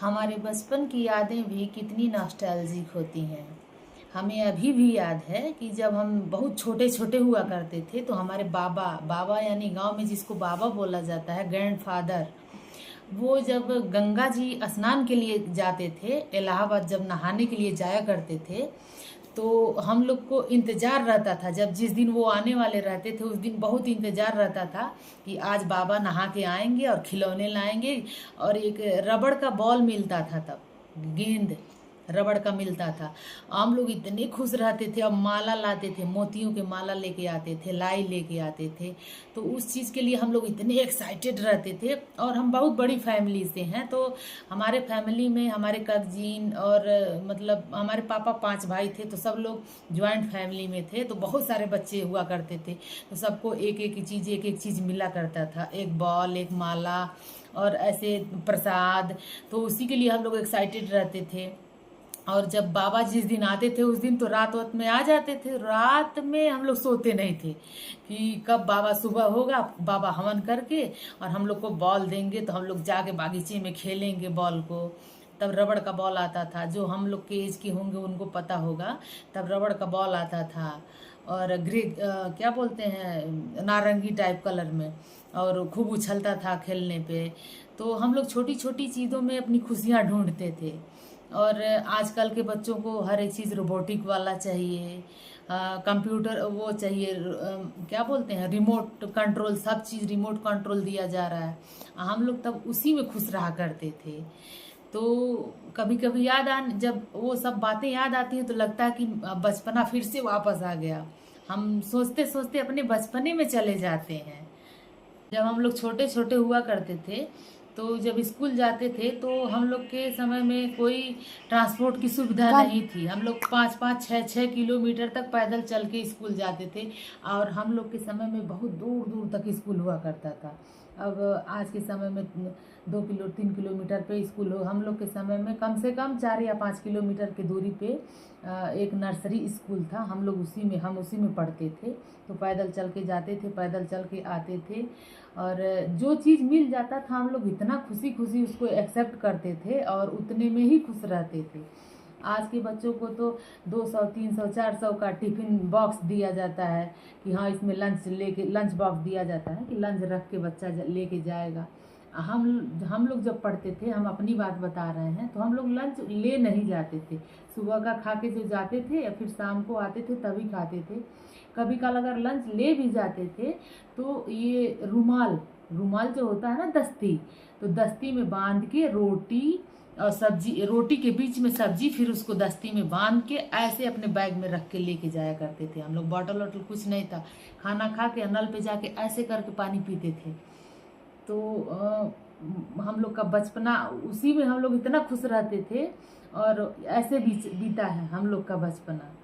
हमारे बचपन की यादें भी कितनी नॉस्टैल्जिक होती हैं। हमें अभी भी याद है कि जब हम बहुत छोटे छोटे हुआ करते थे तो हमारे बाबा बाबा यानी गांव में जिसको बाबा बोला जाता है, ग्रैंडफादर, वो जब गंगा जी स्नान के लिए जाते थे, इलाहाबाद जब नहाने के लिए जाया करते थे, तो हम लोग को इंतजार रहता था। जब जिस दिन वो आने वाले रहते थे उस दिन बहुत इंतजार रहता था कि आज बाबा नहा के आएंगे और खिलौने लाएंगे। और एक रबड़ का बॉल मिलता था, तब गेंद रबड़ का मिलता था। हम लोग इतने खुश रहते थे। अब माला लाते थे, मोतियों के माला लेके आते थे, लाई लेके आते थे। तो उस चीज़ के लिए हम लोग इतने एक्साइटेड रहते थे। और हम बहुत बड़ी फैमिली से हैं, तो हमारे फैमिली में हमारे कजिन और मतलब हमारे पापा 5 भाई थे, तो सब लोग ज्वाइंट फैमिली में थे। तो बहुत सारे बच्चे हुआ करते थे, तो सबको एक एक चीज़ मिला करता था, एक बॉल, एक माला और ऐसे प्रसाद। तो उसी के लिए हम लोग एक्साइटेड रहते थे। और जब बाबा जिस दिन आते थे उस दिन तो रात वत में आ जाते थे। रात में हम लोग सोते नहीं थे कि कब बाबा सुबह होगा, बाबा हवन करके और हम लोग को बॉल देंगे तो हम लोग जाके बागीचे में खेलेंगे बॉल को। तब रबड़ का बॉल आता था, जो हम लोग के एज के होंगे उनको पता होगा। तब रबड़ का बॉल आता था और क्या बोलते हैं, नारंगी टाइप कलर में, और खूब उछलता था खेलने पे। तो हम लोग छोटी छोटी चीज़ों में अपनी खुशियाँ ढूंढते थे। और आजकल के बच्चों को हर एक चीज़ रोबोटिक वाला चाहिए, कंप्यूटर वो चाहिए, क्या बोलते हैं, रिमोट कंट्रोल, सब चीज़ रिमोट कंट्रोल दिया जा रहा है। हम लोग तब उसी में खुश रहा करते थे। तो कभी कभी जब वो सब बातें याद आती हैं तो लगता है कि बचपना फिर से वापस आ गया। हम सोचते सोचते अपने बचपने में चले जाते हैं। जब हम लोग छोटे छोटे हुआ करते थे, तो जब स्कूल जाते थे तो हम लोग के समय में कोई ट्रांसपोर्ट की सुविधा नहीं थी। हम लोग 5-5, 6-6 किलोमीटर तक पैदल चल के स्कूल जाते थे। और हम लोग के समय में बहुत दूर दूर तक स्कूल हुआ करता था। अब आज के समय में 2 किलो 3 किलोमीटर पे स्कूल हो। हम लोग के समय में कम से कम 4 या 5 किलोमीटर की दूरी पे एक नर्सरी स्कूल था। हम उसी में पढ़ते थे। तो पैदल चल के जाते थे, पैदल चल के आते थे। और जो चीज़ मिल जाता था हम लोग इतना खुशी खुशी उसको एक्सेप्ट करते थे और उतने में ही खुश रहते थे। आज के बच्चों को तो 200 300 400 का टिफिन बॉक्स दिया जाता है कि हाँ इसमें लंच बॉक्स दिया जाता है कि लंच रख के बच्चा लेके जाएगा। हम लोग जब पढ़ते थे, हम अपनी बात बता रहे हैं, तो हम लोग लंच ले नहीं जाते थे। सुबह का खा के जो जाते थे या फिर शाम को आते थे तभी खाते थे। कभी कल अगर लंच ले भी जाते थे तो ये रुमाल रुमाल जो होता है ना, दस्ती, तो दस्ती में बांध के रोटी और सब्जी, रोटी के बीच में सब्जी, फिर उसको दस्ती में बांध के ऐसे अपने बैग में रख के लेके जाया करते थे हम लोग। बॉटल वॉटल कुछ नहीं था। खाना खा के नल पे जाके ऐसे करके पानी पीते थे। तो हम लोग का बचपना, उसी में हम लोग इतना खुश रहते थे। और ऐसे बीता है हम लोग का बचपना।